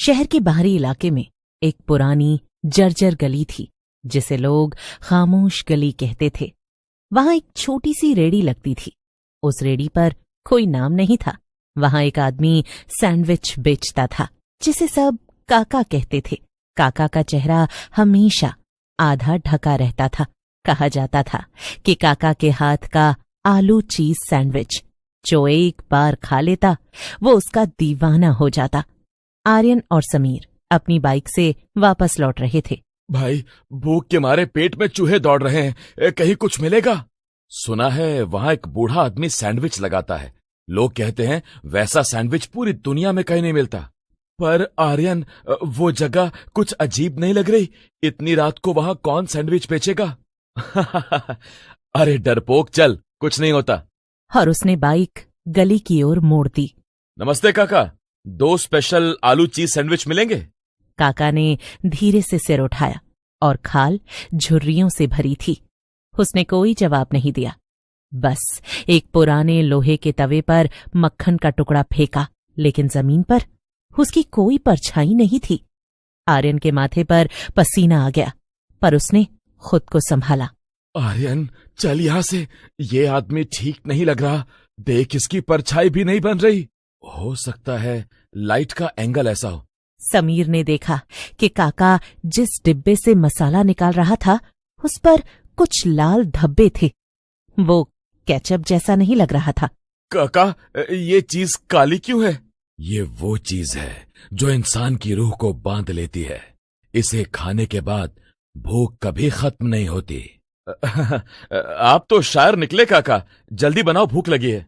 शहर के बाहरी इलाके में एक पुरानी जर्जर गली थी जिसे लोग खामोश गली कहते थे। वहां एक छोटी सी रेड़ी लगती थी। उस रेड़ी पर कोई नाम नहीं था। वहां एक आदमी सैंडविच बेचता था जिसे सब काका कहते थे। काका का चेहरा हमेशा आधा ढका रहता था। कहा जाता था कि काका के हाथ का आलू चीज सैंडविच जो एक बार खा लेता वो उसका दीवाना हो जाता। आर्यन और समीर अपनी बाइक से वापस लौट रहे थे। भाई, भूख के मारे पेट में चूहे दौड़ रहे हैं, कहीं कुछ मिलेगा? सुना है वहां एक बूढ़ा आदमी सैंडविच लगाता है। लोग कहते हैं वैसा सैंडविच पूरी दुनिया में कहीं नहीं मिलता। पर आर्यन, वो जगह कुछ अजीब नहीं लग रही? इतनी रात को वहां कौन सैंडविच बेचेगा? अरे डरपोक, चल, कुछ नहीं होता। और उसने बाइक गली की ओर मोड़ दी। नमस्ते काका, 2 स्पेशल आलू चीज सैंडविच मिलेंगे? काका ने धीरे से सिर उठाया और खाल झुर्रियों से भरी थी। उसने कोई जवाब नहीं दिया, बस एक पुराने लोहे के तवे पर मक्खन का टुकड़ा फेंका, लेकिन जमीन पर उसकी कोई परछाई नहीं थी। आर्यन के माथे पर पसीना आ गया, पर उसने खुद को संभाला। आर्यन, चल यहां से, ये आदमी ठीक नहीं लग रहा। देख, इसकी परछाई भी नहीं बन रही। हो सकता है लाइट का एंगल ऐसा हो। समीर ने देखा कि काका जिस डिब्बे से मसाला निकाल रहा था उस पर कुछ लाल धब्बे थे। वो केचप जैसा नहीं लग रहा था। काका, ये चीज काली क्यों है? ये वो चीज है जो इंसान की रूह को बांध लेती है। इसे खाने के बाद भूख कभी खत्म नहीं होती। आप तो शायर निकले काका, जल्दी बनाओ, भूख लगी है।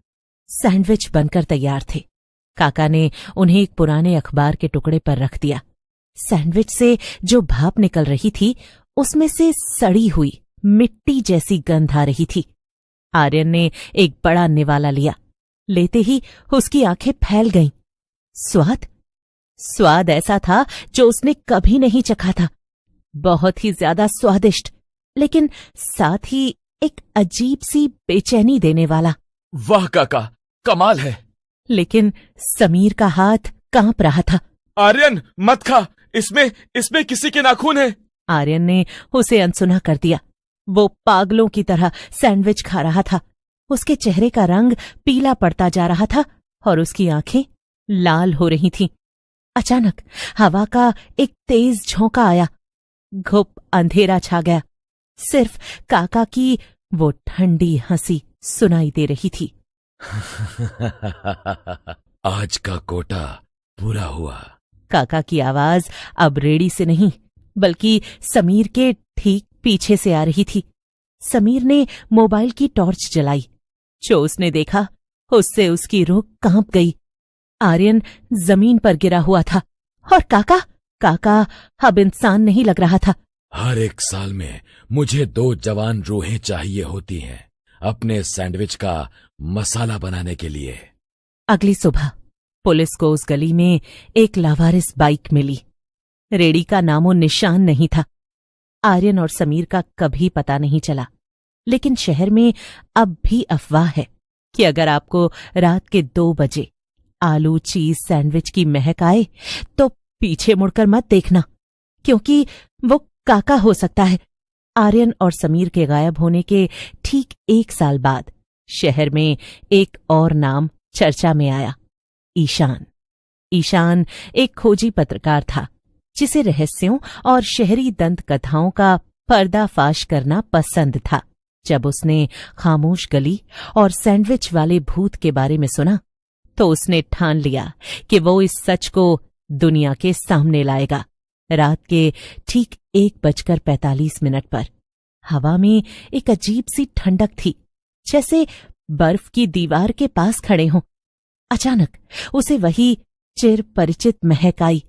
सैंडविच बनकर तैयार थे। काका ने उन्हें एक पुराने अखबार के टुकड़े पर रख दिया। सैंडविच से जो भाप निकल रही थी उसमें से सड़ी हुई मिट्टी जैसी गंध आ रही थी। आर्यन ने एक बड़ा निवाला लिया। लेते ही उसकी आंखें फैल गईं। स्वाद ऐसा था जो उसने कभी नहीं चखा था। बहुत ही ज्यादा स्वादिष्ट, लेकिन साथ ही एक अजीब सी बेचैनी देने वाला। वाह काका, कमाल है। लेकिन समीर का हाथ कांप रहा था। आर्यन, मत खा, इसमें किसी के नाखून है। आर्यन ने उसे अनसुना कर दिया। वो पागलों की तरह सैंडविच खा रहा था। उसके चेहरे का रंग पीला पड़ता जा रहा था और उसकी आंखें लाल हो रही थीं। अचानक हवा का एक तेज झोंका आया। घुप अंधेरा छा गया। सिर्फ काका की वो ठंडी हंसी सुनाई दे रही थी। आज का कोटा पूरा हुआ। काका की आवाज अब रेड़ी से नहीं बल्कि समीर के ठीक पीछे से आ रही थी। समीर ने मोबाइल की टॉर्च जलाई। जो उसने देखा उससे उसकी रूह कांप गई। आर्यन जमीन पर गिरा हुआ था और काका अब इंसान नहीं लग रहा था। हर एक साल में मुझे 2 जवान रूहें चाहिए होती हैं अपने सैंडविच का मसाला बनाने के लिए। अगली सुबह पुलिस को उस गली में एक लावारिस बाइक मिली। रेडी का नामो निशान नहीं था। आर्यन और समीर का कभी पता नहीं चला। लेकिन शहर में अब भी अफवाह है कि अगर आपको रात के 2 बजे आलू चीज सैंडविच की महक आए तो पीछे मुड़कर मत देखना, क्योंकि वो काका हो सकता है। आर्यन और समीर के गायब होने के ठीक 1 साल बाद शहर में एक और नाम चर्चा में आया, ईशान। ईशान एक खोजी पत्रकार था जिसे रहस्यों और शहरी दंत कथाओं का पर्दाफाश करना पसंद था। जब उसने खामोश गली और सैंडविच वाले भूत के बारे में सुना तो उसने ठान लिया कि वो इस सच को दुनिया के सामने लाएगा। रात के ठीक 1:45 पर हवा में एक अजीब सी ठंडक थी, जैसे बर्फ की दीवार के पास खड़े हों। अचानक उसे वही चिर परिचित महक आई।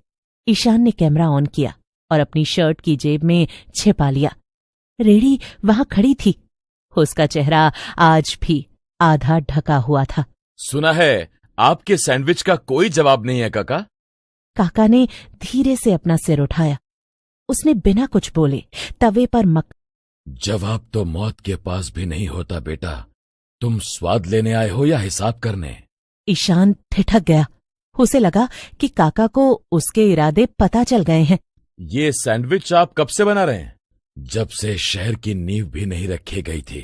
ईशान ने कैमरा ऑन किया और अपनी शर्ट की जेब में छिपा लिया। रेड़ी वहां खड़ी थी। उसका चेहरा आज भी आधा ढका हुआ था। सुना है आपके सैंडविच का कोई जवाब नहीं है काका? काका ने धीरे से अपना सिर उठाया। उसने बिना कुछ बोले तवे पर जवाब तो मौत के पास भी नहीं होता बेटा। तुम स्वाद लेने आए हो या हिसाब करने? ईशान ठिठक गया। उसे लगा कि काका को उसके इरादे पता चल गए हैं। ये सैंडविच आप कब से बना रहे हैं? जब से शहर की नींव भी नहीं रखी गई थी,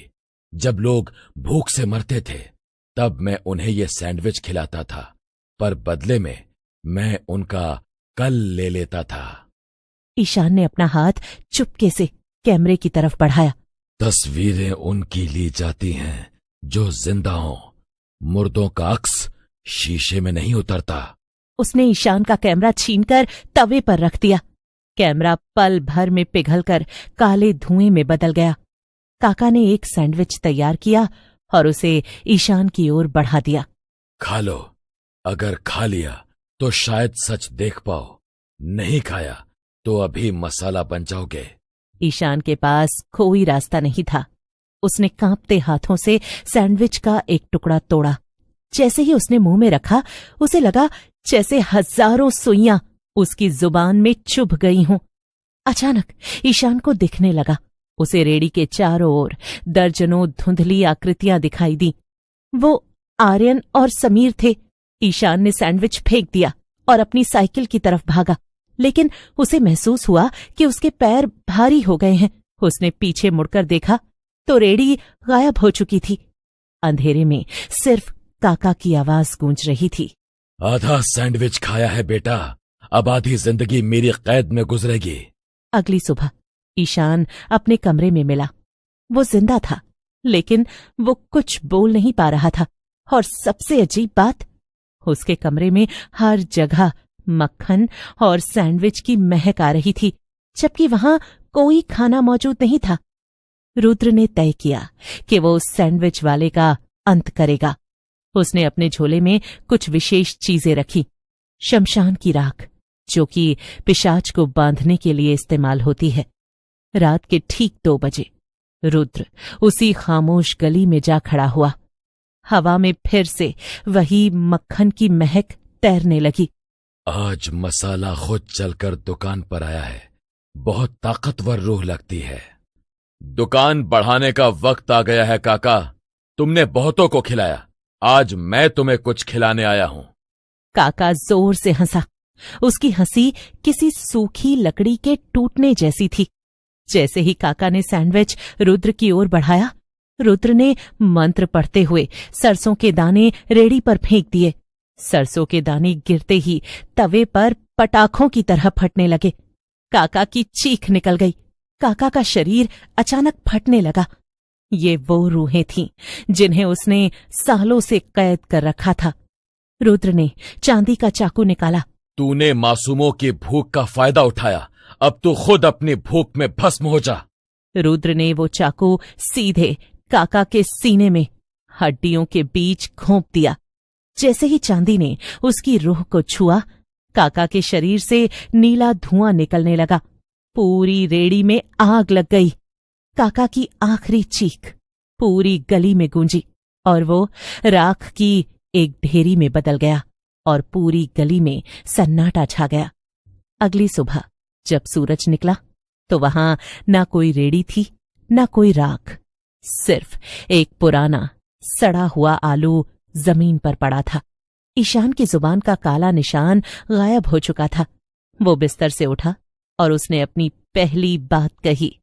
जब लोग भूख से मरते थे, तब मैं उन्हें ये सैंडविच खिलाता था, पर बदले में मैं उनका कल ले लेता था। ईशान ने अपना हाथ चुपके से कैमरे की तरफ बढ़ाया। तस्वीरें उनकी ली जाती हैं जो जिंदा हों। मुर्दों का अक्स शीशे में नहीं उतरता। उसने ईशान का कैमरा छीनकर तवे पर रख दिया। कैमरा पल भर में पिघलकर काले धुएं में बदल गया। काका ने एक सैंडविच तैयार किया और उसे ईशान की ओर बढ़ा दिया। खा लो, अगर खा लिया तो शायद सच देख पाओ, नहीं खाया तो अभी मसाला बन जाओगे। ईशान के पास कोई रास्ता नहीं था। उसने कांपते हाथों से सैंडविच का एक टुकड़ा तोड़ा। जैसे ही उसने मुंह में रखा, उसे लगा जैसे हजारों सुइयां उसकी जुबान में चुभ गई हों। अचानक ईशान को दिखने लगा। उसे रेड़ी के चारों ओर दर्जनों धुंधली आकृतियां दिखाई दी। वो आर्यन और समीर थे। ईशान ने सैंडविच फेंक दिया और अपनी साइकिल की तरफ भागा, लेकिन उसे महसूस हुआ कि उसके पैर भारी हो गए हैं। उसने पीछे मुड़कर देखा तो रेड़ी गायब हो चुकी थी। अंधेरे में सिर्फ काका की आवाज गूंज रही थी। आधा सैंडविच खाया है बेटा, अब आधी जिंदगी मेरी कैद में गुजरेगी। अगली सुबह ईशान अपने कमरे में मिला। वो जिंदा था, लेकिन वो कुछ बोल नहीं पा रहा था। और सबसे अजीब बात, उसके कमरे में हर जगह मक्खन और सैंडविच की महक आ रही थी, जबकि वहां कोई खाना मौजूद नहीं था। रुद्र ने तय किया कि वो उस सैंडविच वाले का अंत करेगा। उसने अपने झोले में कुछ विशेष चीजें रखी। शमशान की राख, जो कि पिशाच को बांधने के लिए इस्तेमाल होती है। रात के ठीक 2 बजे रुद्र उसी खामोश गली में जा खड़ा हुआ। हवा में फिर से वही मक्खन की महक तैरने लगी। आज मसाला खुद चलकर दुकान पर आया है। बहुत ताकतवर रूह लगती है। दुकान बढ़ाने का वक्त आ गया है काका। तुमने बहुतों को खिलाया, आज मैं तुम्हें कुछ खिलाने आया हूं। काका जोर से हंसा। उसकी हंसी किसी सूखी लकड़ी के टूटने जैसी थी। जैसे ही काका ने सैंडविच रुद्र की ओर बढ़ाया, रुद्र ने मंत्र पढ़ते हुए सरसों के दाने रेड़ी पर फेंक दिए। सरसों के दाने गिरते ही तवे पर पटाखों की तरह फटने लगे। काका की चीख निकल गई। काका का शरीर अचानक फटने लगा। ये वो रूहें थीं जिन्हें उसने सालों से कैद कर रखा था। रुद्र ने चांदी का चाकू निकाला। तूने मासूमों की भूख का फायदा उठाया, अब तू खुद अपनी भूख में भस्म हो जा। रुद्र ने वो चाकू सीधे काका के सीने में हड्डियों के बीच घोंप दिया। जैसे ही चांदी ने उसकी रूह को छुआ, काका के शरीर से नीला धुआं निकलने लगा। पूरी रेड़ी में आग लग गई। काका की आखिरी चीख पूरी गली में गूंजी और वो राख की एक ढेरी में बदल गया और पूरी गली में सन्नाटा छा गया। अगली सुबह जब सूरज निकला तो वहां ना कोई रेड़ी थी, ना कोई राख। सिर्फ एक पुराना सड़ा हुआ आलू जमीन पर पड़ा था। ईशान की जुबान का काला निशान गायब हो चुका था। वो बिस्तर से उठा और उसने अपनी पहली बात कही।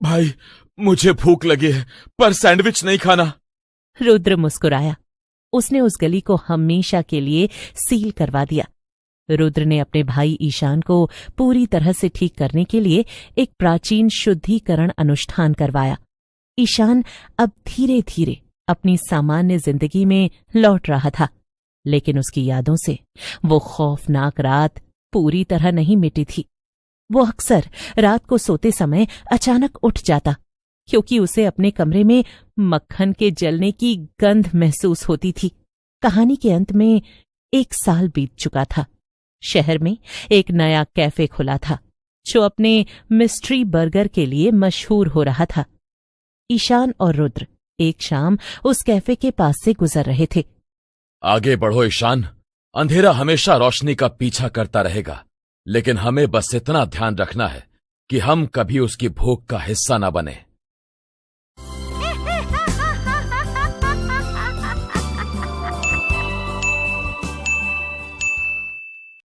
भाई, मुझे भूख लगी है, पर सैंडविच नहीं खाना। रुद्र मुस्कुराया। उसने उस गली को हमेशा के लिए सील करवा दिया। रुद्र ने अपने भाई ईशान को पूरी तरह से ठीक करने के लिए एक प्राचीन शुद्धिकरण अनुष्ठान करवाया। ईशान अब धीरे धीरे अपनी सामान्य जिंदगी में लौट रहा था, लेकिन उसकी यादों से वो खौफनाक रात पूरी तरह नहीं मिटी थी। वो अक्सर रात को सोते समय अचानक उठ जाता, क्योंकि उसे अपने कमरे में मक्खन के जलने की गंध महसूस होती थी। कहानी के अंत में 1 साल बीत चुका था। शहर में एक नया कैफे खुला था, जो अपने मिस्ट्री बर्गर के लिए मशहूर हो रहा था। ईशान और रुद्र एक शाम उस कैफे के पास से गुजर रहे थे। आगे बढ़ो ईशान, अंधेरा हमेशा रोशनी का पीछा करता रहेगा, लेकिन हमें बस इतना ध्यान रखना है कि हम कभी उसकी भूख का हिस्सा न बने।